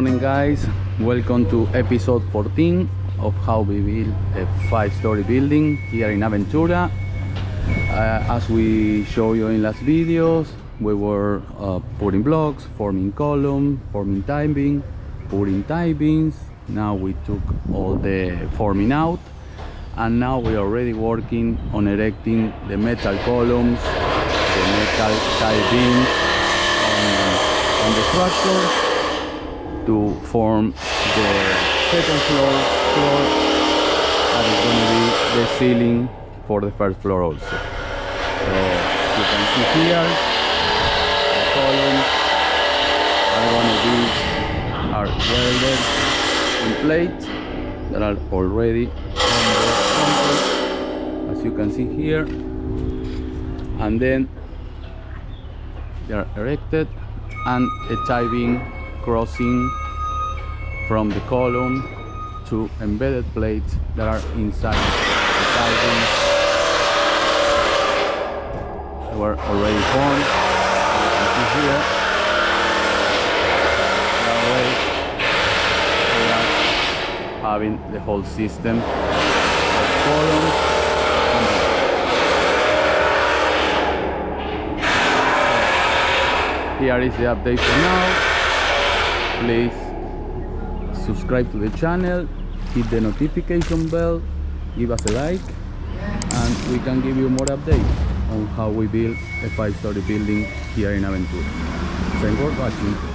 morning, guys. Welcome to episode 14 of how we build a 5-story building here in Aventura. As we show you in last videos, we were putting blocks, forming column, forming tie-beam, putting tie-beams. Now we took all the forming out, and now we are already working on erecting the metal columns, the metal tie-beams on the structure to form the second floor that is going to be the ceiling for the first floor also. So you can see here the columns are welded in plate that are already on the concrete, as you can see here, and then they are erected and a tie-beam crossing from the column to embedded plates that are inside the tie-beam. They were already formed. You can see here. That way we are having the whole system of columns. Here is the update for now. Please subscribe to the channel, hit the notification bell, give us a like, and we can give you more updates on how we build a 5-story building here in Aventura. Thanks for watching.